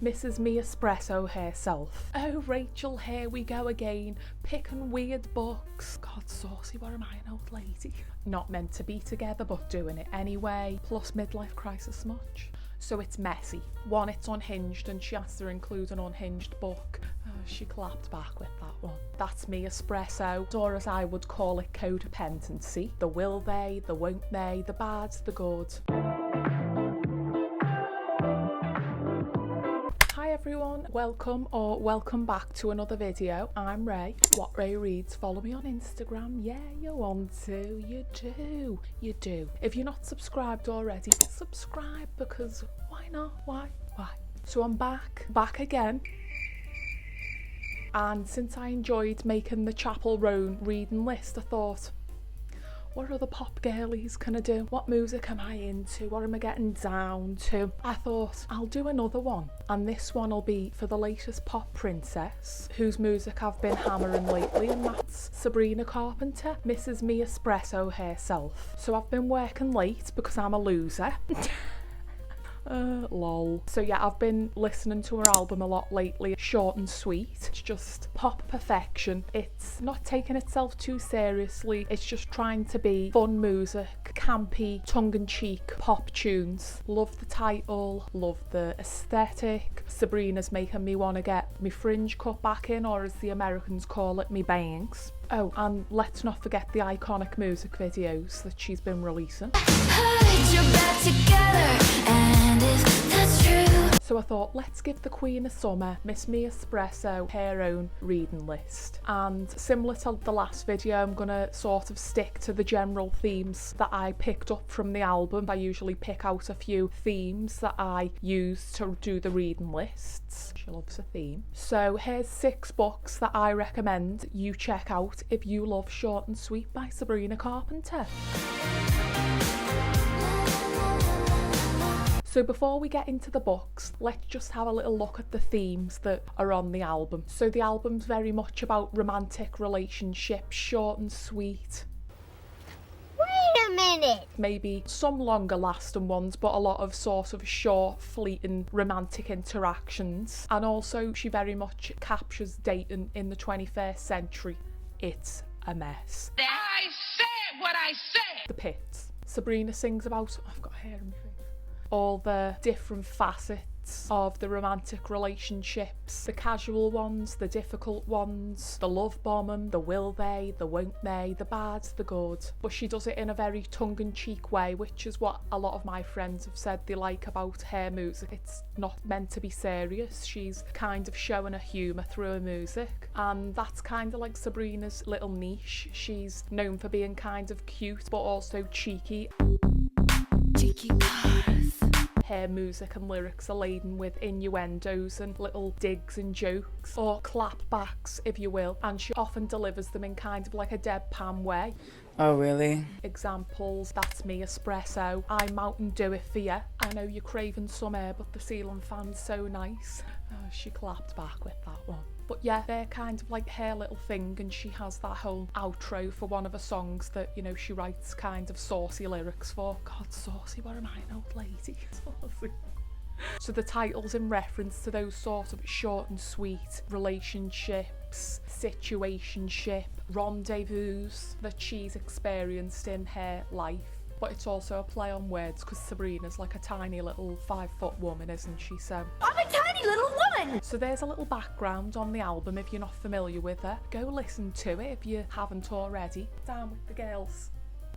Mrs. Me Espresso herself. Oh, Rachel, here we go again, picking weird books. God, saucy, what am I, an old lady? Not meant to be together, but doing it anyway. Plus midlife crisis much. So it's messy. One, it's unhinged, and she has to include an unhinged book. Oh, she clapped back with that one. That's Me Espresso, or as I would call it, codependency. The will they, the won't they, the bad, the good. Hi everyone, welcome back to another video. I'm Ray, What Ray Reads. Follow me on Instagram. Yeah, you want to, you do. If you're not subscribed already, subscribe, because why not? Why? So I'm back again. And since I enjoyed making the Chapel Roan reading list, I thought, what other pop girlies can I do? What music am I into? What am I getting down to? I thought I'll do another one, and this one will be for the latest pop princess whose music I've been hammering lately, and that's Sabrina Carpenter, Mrs. Me Espresso herself. So I've been working late because I'm a loser. Lol. So yeah, I've been listening to her album a lot lately. Short and sweet. It's just pop perfection. It's not taking itself too seriously. It's just trying to be fun music, campy, tongue-in-cheek pop tunes. Love the title, love the aesthetic. Sabrina's making me want to get me fringe cut back in, or as the Americans call it, me bangs. Oh, and let's not forget the iconic music videos that she's been releasing. So I thought, let's give the Queen of Summer, Miss Me Espresso, her own reading list. And similar to the last video, I'm gonna sort of stick to the general themes that I picked up from the album. I usually pick out a few themes that I use to do the reading lists. She loves a theme. So here's 6 books that I recommend you check out if you love Short and Sweet by Sabrina Carpenter. So before we get into the books, let's just have a little look at the themes that are on the album. So the album's very much about romantic relationships, short and sweet. Wait a minute! Maybe some longer lasting ones, but a lot of sort of short, fleeting romantic interactions. And also she very much captures dating in the 21st century. It's a mess. I said what I said! The pits. Sabrina sings about, I've got hair in my face, all the different facets of the romantic relationships, the casual ones, the difficult ones, the love bombing, the will they, the won't they, the bad, the good. But she does it in a very tongue-in-cheek way, which is what a lot of my friends have said they like about her music. It's not meant to be serious. She's kind of showing her humour through her music, and that's kind of like Sabrina's little niche. She's known for being kind of cute but also cheeky. Cheeky cars. Her music and lyrics are laden with innuendos and little digs and jokes, or clapbacks if you will, and she often delivers them in kind of like a deadpan way. Oh really? Examples: that's Me Espresso, I'm out and do it for ya, I know you're craving some air but the ceiling fan's so nice. Oh, she clapped back with that one. But yeah, they're kind of like her little thing, and she has that whole outro for one of her songs that, you know, she writes kind of saucy lyrics for. God, saucy, what am I, an old lady? Saucy. So the title's in reference to those sort of short and sweet relationships, situationship, rendezvous that she's experienced in her life. But it's also a play on words because Sabrina's like a tiny little 5-foot woman, isn't she? So I'm a tiny little woman! So there's a little background on the album if you're not familiar with her. Go listen to it if you haven't already. Down with the girls.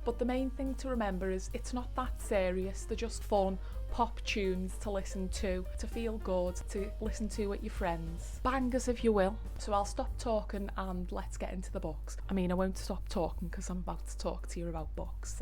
But the main thing to remember is it's not that serious. They're just fun pop tunes to listen to feel good, to listen to with your friends. Bangers if you will. So I'll stop talking and let's get into the books. I mean, I won't stop talking because I'm about to talk to you about books.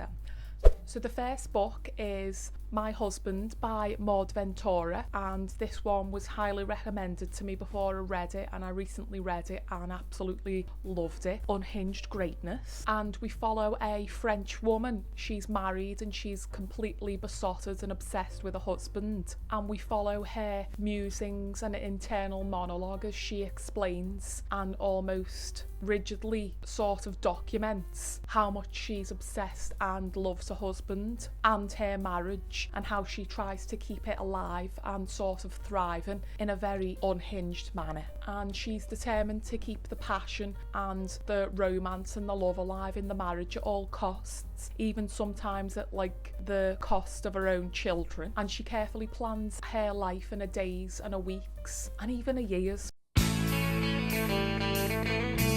So the first book is My Husband by Ventura, and this one was highly recommended to me before I read it, and I recently read it and absolutely loved it. Unhinged greatness. And we follow a French woman. She's married and she's completely besotted and obsessed with a husband, and we follow her musings and internal monologue as she explains and almost rigidly sort of documents how much she's obsessed and loves her husband husband and her marriage, and how she tries to keep it alive and sort of thriving in a very unhinged manner. And she's determined to keep the passion and the romance and the love alive in the marriage at all costs, even sometimes at like the cost of her own children. And she carefully plans her life in a days and a weeks and even a years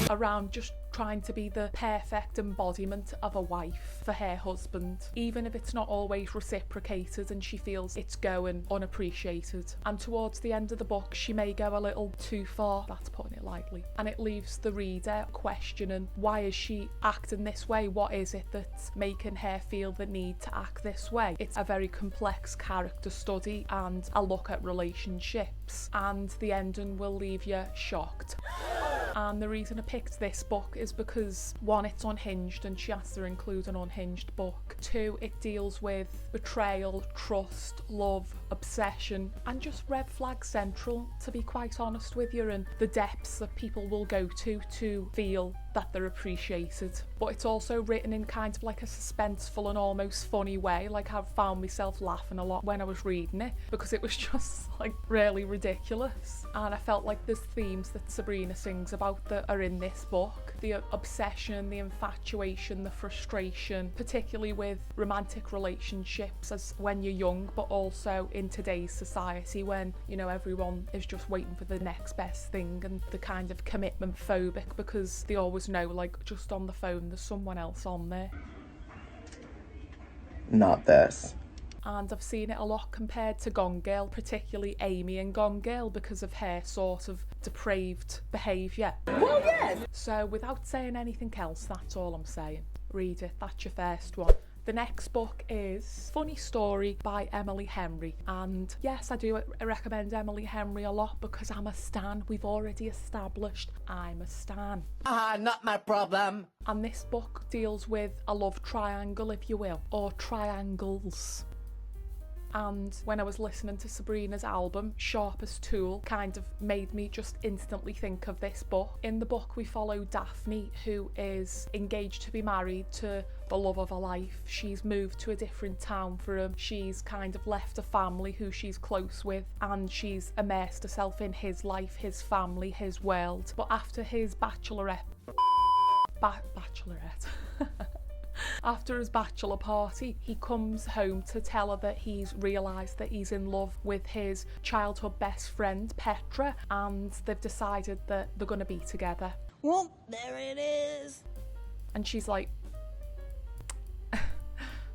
around just trying to be the perfect embodiment of a wife for her husband, even if it's not always reciprocated and she feels it's going unappreciated. And towards the end of the book, she may go a little too far, that's putting it lightly, and it leaves the reader questioning, why is she acting this way? What is it that's making her feel the need to act this way? It's a very complex character study and a look at relationships, and the ending will leave you shocked. And the reason I picked this book is because, one, it's unhinged and she has to include an unhinged book. Two, it deals with betrayal, trust, love, obsession, and just red flag central, to be quite honest with you, and the depths that people will go to feel that they're appreciated. But it's also written in kind of like a suspenseful and almost funny way. Like, I've found myself laughing a lot when I was reading it because it was just like really ridiculous. And I felt like there's themes that Sabrina sings about that are in this book. The obsession, the infatuation, the frustration, particularly with romantic relationships as when you're young, but also in today's society when, you know, everyone is just waiting for the next best thing, and the kind of commitment phobic because they always know, like, just on the phone there's someone else on there. Not this. And I've seen it a lot compared to Gone Girl, particularly Amy in Gone Girl, because of her sort of depraved behaviour. Well, yes! So without saying anything else, that's all I'm saying. Read it, that's your first one. The next book is Funny Story by Emily Henry. And yes, I do recommend Emily Henry a lot because I'm a stan. We've already established I'm a stan. Not my problem. And this book deals with a love triangle, if you will, or triangles. And when I was listening to Sabrina's album, Sharpest Tool, kind of made me just instantly think of this book. In the book, we follow Daphne, who is engaged to be married to the love of her life. She's moved to a different town for him. She's kind of left a family who she's close with, and she's immersed herself in his life, his family, his world. But after his bachelorette... After his bachelor party, he comes home to tell her that he's realised that he's in love with his childhood best friend, Petra, and they've decided that they're going to be together. Well, there it is. And she's like,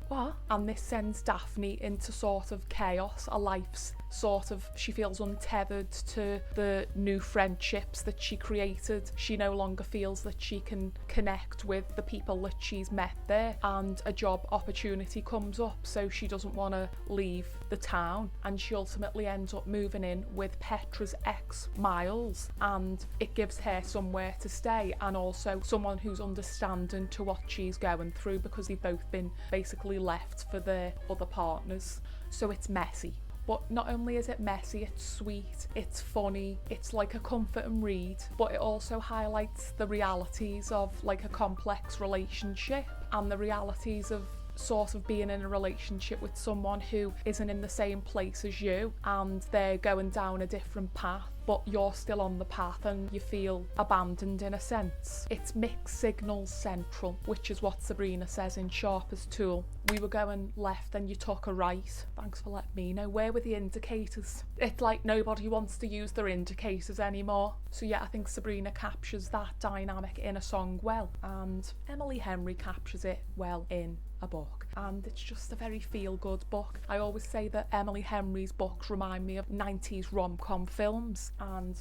what? And this sends Daphne into sort of chaos. Her life's sort of, she feels untethered to the new friendships that she created. She no longer feels that she can connect with the people that she's met there, and a job opportunity comes up, so she doesn't want to leave the town, and she ultimately ends up moving in with Petra's ex, Miles, and it gives her somewhere to stay and also someone who's understanding to what she's going through, because they've both been basically left for their other partners. So it's messy. But not only is it messy, it's sweet, it's funny, it's like a comforting read, but it also highlights the realities of like a complex relationship and the realities of sort of being in a relationship with someone who isn't in the same place as you, and they're going down a different path, but you're still on the path and you feel abandoned in a sense. It's mixed signals central, which is what Sabrina says in Sharpest Tool. We were going left and you took a right. Thanks for letting me know. Where were the indicators? It's like nobody wants to use their indicators anymore. So yeah, I think Sabrina captures that dynamic in a song well, and Emily Henry captures it well in a book, and it's just a very feel-good book. I always say that Emily Henry's books remind me of 90s rom-com films, and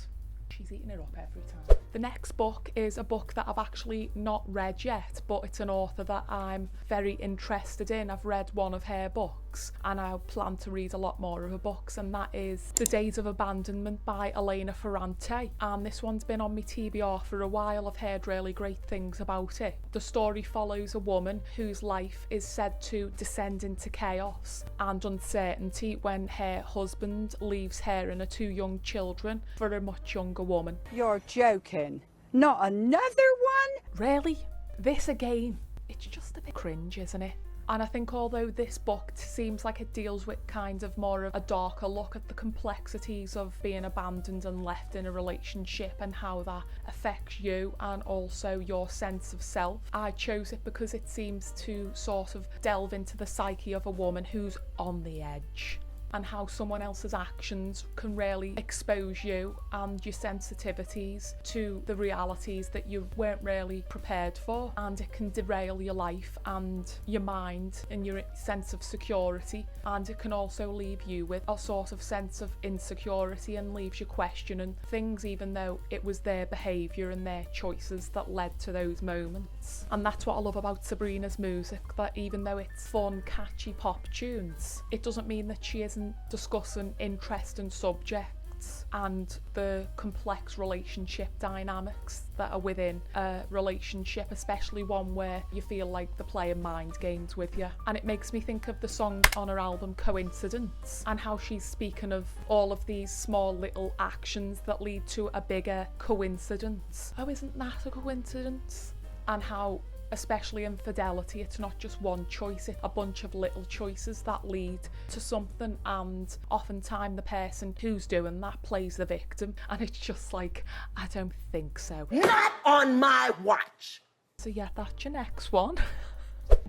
she's eating it up every time. The next book is a book that I've actually not read yet, but it's an author that I'm very interested in. I've read one of her books and I plan to read a lot more of her books, and that is The Days of Abandonment by Elena Ferrante. And this one's been on my TBR for a while. I've heard really great things about it. The story follows a woman whose life is said to descend into chaos and uncertainty when her husband leaves her and her two young children for a much younger woman. You're joking. Not another one? Really? This again? It's just a bit cringe, isn't it? And I think although this book seems like it deals with kind of more of a darker look at the complexities of being abandoned and left in a relationship and how that affects you and also your sense of self, I chose it because it seems to sort of delve into the psyche of a woman who's on the edge, and how someone else's actions can really expose you and your sensitivities to the realities that you weren't really prepared for, and it can derail your life and your mind and your sense of security, and it can also leave you with a sort of sense of insecurity and leaves you questioning things even though it was their behaviour and their choices that led to those moments. And that's what I love about Sabrina's music, that even though it's fun, catchy pop tunes, it doesn't mean that she isn't discussing interesting subjects and the complex relationship dynamics that are within a relationship, especially one where you feel like they're playing mind games with you. And it makes me think of the song on her album Coincidence, and how she's speaking of all of these small little actions that lead to a bigger coincidence. Oh, isn't that a coincidence? And how especially in fidelity, it's not just one choice, it's a bunch of little choices that lead to something, and oftentimes the person who's doing that plays the victim, and it's just like, I don't think so. Not on my watch. So yeah, that's your next one.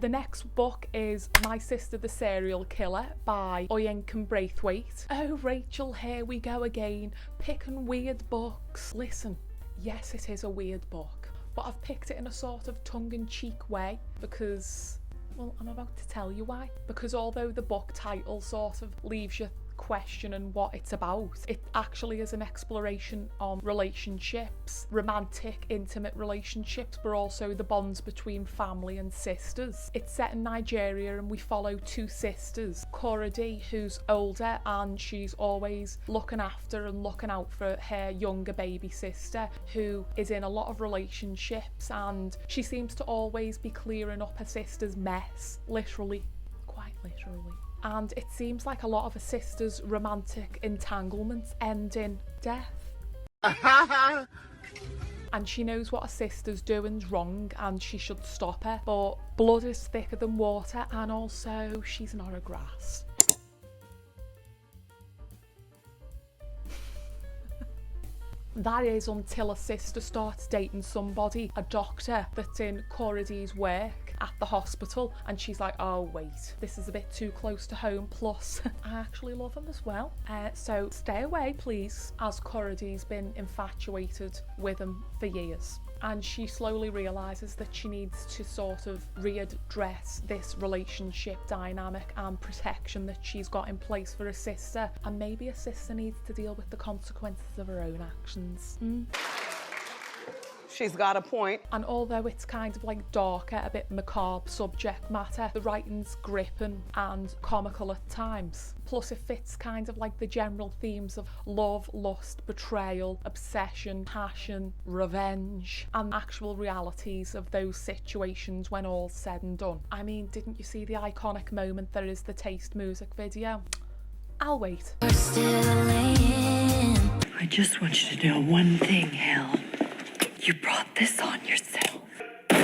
The next book is My Sister the Serial Killer by Oyinkan Braithwaite. Oh Rachel, here we go again, picking weird books. Listen, yes, it is a weird book, but I've picked it in a sort of tongue-in-cheek way because, well, I'm about to tell you why. Because although the book title sort of leaves you questioning what it's about, it actually is an exploration on relationships, romantic, intimate relationships, but also the bonds between family and sisters. It's set in Nigeria and we follow two sisters, Korede, who's older and she's always looking after and looking out for her younger baby sister, who is in a lot of relationships, and she seems to always be clearing up her sister's mess, literally, quite literally. And it seems like a lot of a sister's romantic entanglements end in death. And she knows what her sister's doing's wrong and she should stop her, but blood is thicker than water, and also she's not a grass. That is until a sister starts dating somebody, a doctor that's in Korede's work at the hospital, and she's like, oh wait, this is a bit too close to home, plus I actually love him as well, so stay away please, as Korede's been infatuated with him for years. And she slowly realises that she needs to sort of readdress this relationship dynamic and protection that she's got in place for her sister, and maybe her sister needs to deal with the consequences of her own actions. She's got a point. And although it's kind of like darker, a bit macabre subject matter, the writing's gripping and comical at times. Plus it fits kind of like the general themes of love, lust, betrayal, obsession, passion, revenge, and actual realities of those situations when all's said and done. I mean, didn't you see the iconic moment there is the Taste music video? I'll wait. I just want you to know one thing, Hell. You brought this on yourself. The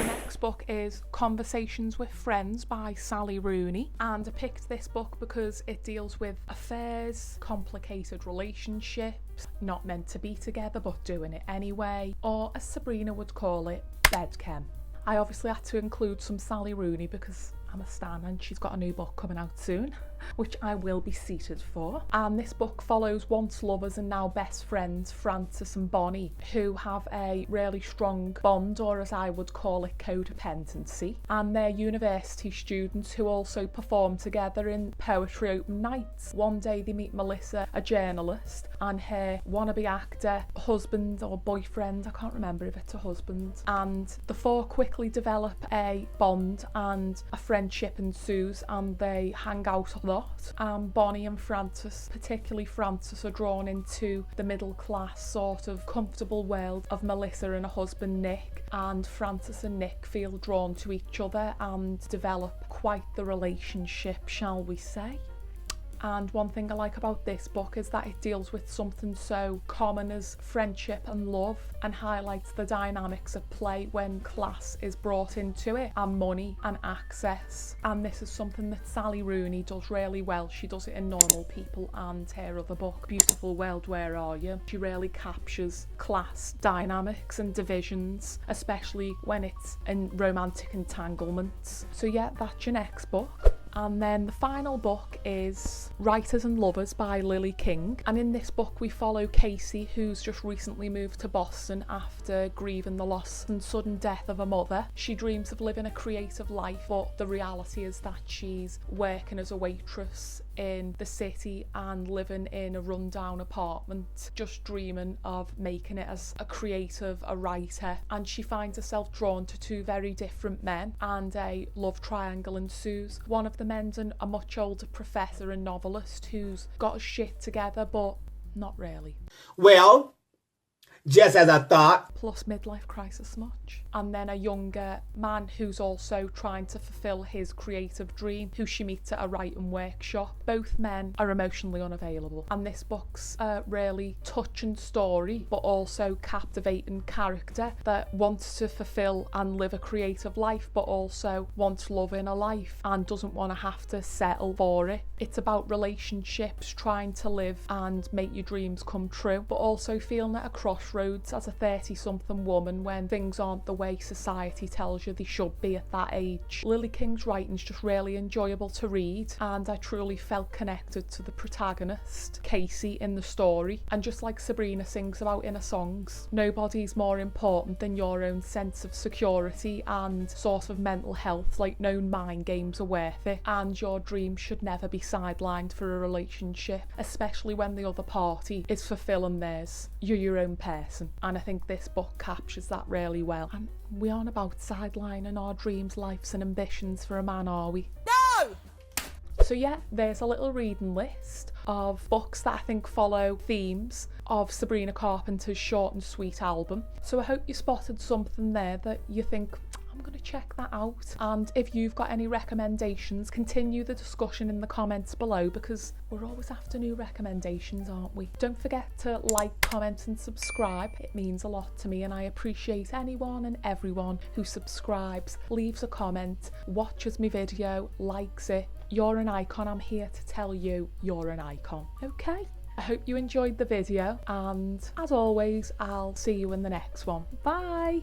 next book is Conversations with Friends by Sally Rooney, and I picked this book because it deals with affairs, complicated relationships, not meant to be together but doing it anyway, or as Sabrina would call it, bedchem. I obviously had to include some Sally Rooney because I'm a stan and she's got a new book coming out soon, which I will be seated for. And this book follows once lovers and now best friends Frances and Bonnie, who have a really strong bond, or as I would call it, codependency. And they're university students who also perform together in poetry open nights. One day they meet Melissa, a journalist, and her wannabe actor husband or boyfriend, I can't remember if it's a husband, and the four quickly develop a bond and a friendship ensues, and they hang out a lot. Bonnie and Frances, particularly Frances, are drawn into the middle class sort of comfortable world of Melissa and her husband Nick, and Frances and Nick feel drawn to each other and develop quite the relationship, shall we say. And one thing I like about this book is that it deals with something so common as friendship and love, and highlights the dynamics at play when class is brought into it, and money and access. And this is something that Sally Rooney does really well. She does it in Normal People and her other book, Beautiful World, Where Are You? She really captures class dynamics and divisions, especially when it's in romantic entanglements. So yeah, that's your next book. And then the final book is Writers and Lovers by Lily King. And in this book we follow Casey, who's just recently moved to Boston after grieving the loss and sudden death of her mother. She dreams of living a creative life, but the reality is that she's working as a waitress in the city and living in a rundown apartment, just dreaming of making it as a creative, a writer. And she finds herself drawn to two very different men, and a love triangle ensues. One of the men's a much older professor and novelist who's got his shit together, but not really. Well, just as I thought. Plus midlife crisis much. And then a younger man who's also trying to fulfill his creative dream, who she meets at a writing workshop. Both men are emotionally unavailable. And this book's a really touching story, but also captivating character that wants to fulfill and live a creative life, but also wants love in her life and doesn't want to have to settle for it. It's about relationships, trying to live and make your dreams come true, but also feeling at a crossroads as a 30-something woman when things aren't the way society tells you they should be at that age. Lily King's writing's just really enjoyable to read, and I truly felt connected to the protagonist, Casey, in the story. And just like Sabrina sings about in her songs, nobody's more important than your own sense of security and sort of mental health. Like, no mind games are worth it, and your dreams should never be sidelined for a relationship, especially when the other party is fulfilling theirs. You're your own person, and I think this book captures that really well. And we aren't about sidelining our dreams, lives and ambitions for a man, are we? No! So yeah, there's a little reading list of books that I think follow themes of Sabrina Carpenter's short and sweet album. So I hope you spotted something there that you think, I'm going to check that out. And if you've got any recommendations, continue the discussion in the comments below, because we're always after new recommendations, aren't we? Don't forget to like, comment and subscribe. It means a lot to me, and I appreciate anyone and everyone who subscribes, leaves a comment, watches my video, likes it. You're an icon. I'm here to tell you you're an icon. Okay? I hope you enjoyed the video, and as always, I'll see you in the next one. Bye!